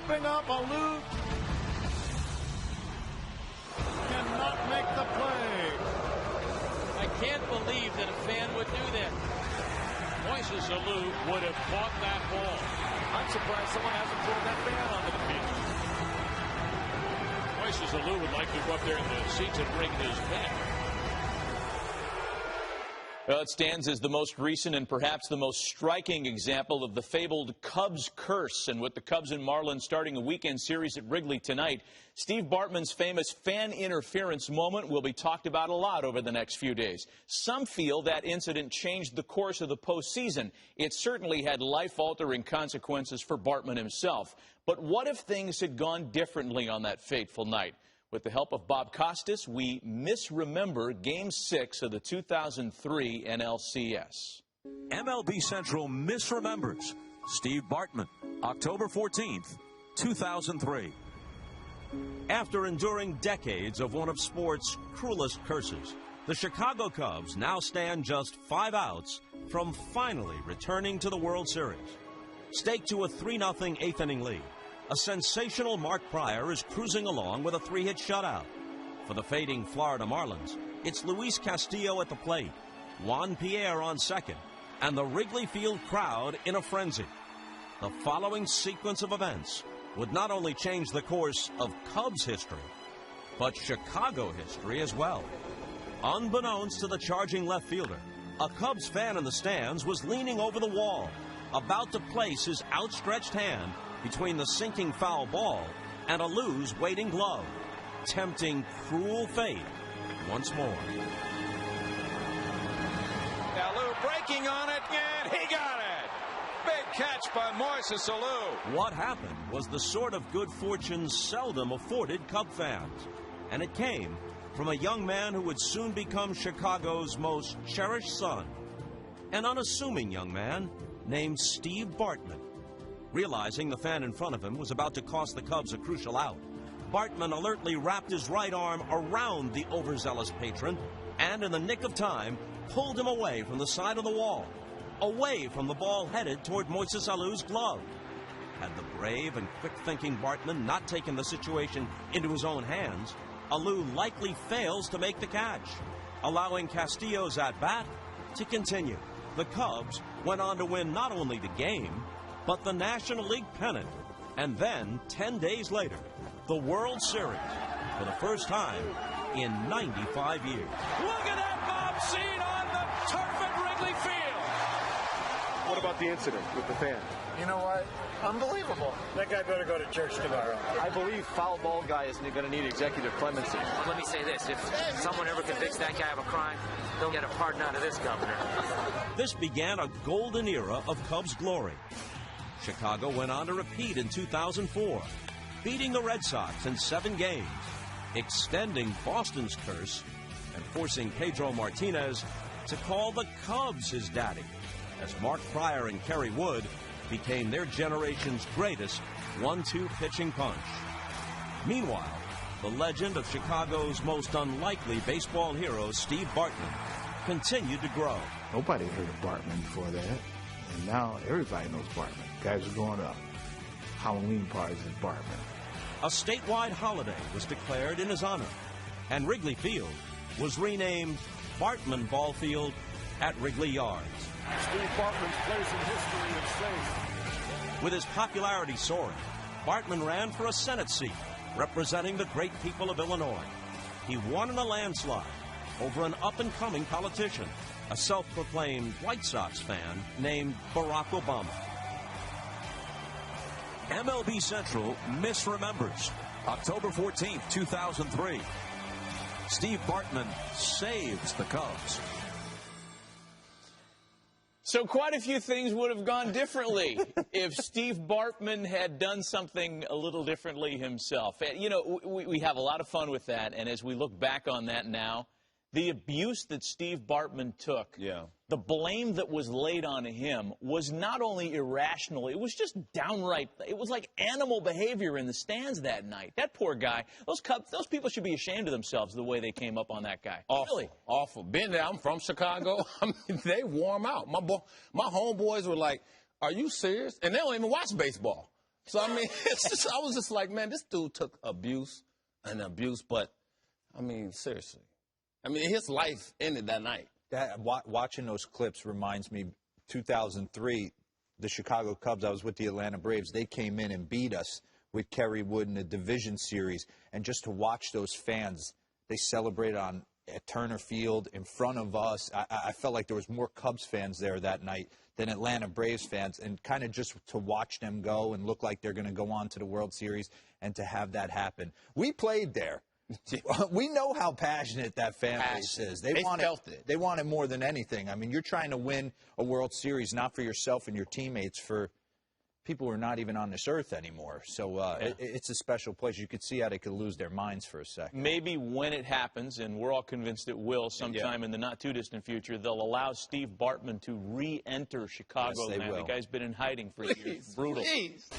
sweeping up. Alou cannot make the play. I can't believe that a fan would do that. Moises Alou would have caught that ball. I'm surprised someone hasn't pulled that fan onto the field. Moises Alou would like to go up there in the seats and bring his pen. Well, it stands as the most recent and perhaps the most striking example of the fabled Cubs curse. And with the Cubs and Marlins starting a weekend series at Wrigley tonight, Steve Bartman's famous fan interference moment will be talked about a lot over the next few days. Some feel that incident changed the course of the postseason. It certainly had life-altering consequences for Bartman himself. But what if things had gone differently on that fateful night? With the help of Bob Costas, we misremember Game 6 of the 2003 NLCS. MLB Central misremembers Steve Bartman, October 14th, 2003. After enduring decades of one of sports' cruelest curses, the Chicago Cubs now stand just 5 outs from finally returning to the World Series. Staked to a 3-0 eighth-inning lead, a sensational Mark Pryor is cruising along with a 3-hit shutout. For the fading Florida Marlins, it's Luis Castillo at the plate, Juan Pierre on second, and the Wrigley Field crowd in a frenzy. The following sequence of events would not only change the course of Cubs history, but Chicago history as well. Unbeknownst to the charging left fielder, a Cubs fan in the stands was leaning over the wall, about to place his outstretched hand between the sinking foul ball and Alou's waiting glove, tempting cruel fate once more. Alou breaking on it, and he got it. Big catch by Moises Alou. What happened was the sort of good fortune seldom afforded Cub fans, and it came from a young man who would soon become Chicago's most cherished son, an unassuming young man named Steve Bartman. Realizing the fan in front of him was about to cost the Cubs a crucial out, Bartman alertly wrapped his right arm around the overzealous patron and, in the nick of time, pulled him away from the side of the wall, away from the ball headed toward Moises Alou's glove. Had the brave and quick-thinking Bartman not taken the situation into his own hands, Alou likely fails to make the catch, allowing Castillo's at-bat to continue. The Cubs went on to win not only the game, but the National League pennant, and then, 10 days later, the World Series, for the first time in 95 years. Look at that mob scene on the turf at Wrigley Field. What about the incident with the fan? You know what? Unbelievable. That guy better go to church tomorrow. I believe foul ball guy is going to need executive clemency. Let me say this. If someone ever convicts that guy of a crime, they'll get a pardon out of this governor. This began a golden era of Cubs glory. Chicago went on to repeat in 2004, beating the Red Sox in 7 games, extending Boston's curse, and forcing Pedro Martinez to call the Cubs his daddy, as Mark Pryor and Kerry Wood became their generation's greatest 1-2 pitching punch. Meanwhile, the legend of Chicago's most unlikely baseball hero, Steve Bartman, continued to grow. Nobody heard of Bartman before that, and now everybody knows Bartman. Guys are going up. Halloween parties at Bartman. A statewide holiday was declared in his honor, and Wrigley Field was renamed Bartman Ball Field at Wrigley Yards. Steve Bartman's place in history is safe. With his popularity soaring, Bartman ran for a Senate seat representing the great people of Illinois. He won in a landslide over an up-and-coming politician, a self-proclaimed White Sox fan named Barack Obama. MLB Central misremembers October 14th, 2003. Steve Bartman saves the Cubs. So quite a few things would have gone differently if Steve Bartman had done something a little differently himself. You know, we have a lot of fun with that, and as we look back on that now, the abuse that Steve Bartman took, the blame that was laid on him was not only irrational, it was just downright, it was like animal behavior in the stands that night. That poor guy, those people should be ashamed of themselves the way they came up on that guy. Awful, really. Awful. Been there, I'm from Chicago. I mean, they wore him out. My homeboys were like, are you serious? And they don't even watch baseball. So, I mean, I was just like, man, this dude took abuse and abuse, but, I mean, seriously. I mean, his life ended that night. Watching those clips reminds me, 2003, the Chicago Cubs, I was with the Atlanta Braves, they came in and beat us with Kerry Wood in the division series, and just to watch those fans, they celebrated at Turner Field in front of us. I felt like there was more Cubs fans there that night than Atlanta Braves fans, and kind of just to watch them go and look like they're going to go on to the World Series and to have that happen. We played there. We know how passionate that fan base is. They felt it. They want it more than anything. I mean, you're trying to win a World Series, not for yourself and your teammates, for people who are not even on this earth anymore. So it's a special place. You could see how they could lose their minds for a second. Maybe when it happens, and we're all convinced it will sometime in the not-too-distant future, they'll allow Steve Bartman to re-enter Chicagoland. The guy's been in hiding for years. Brutal. Please.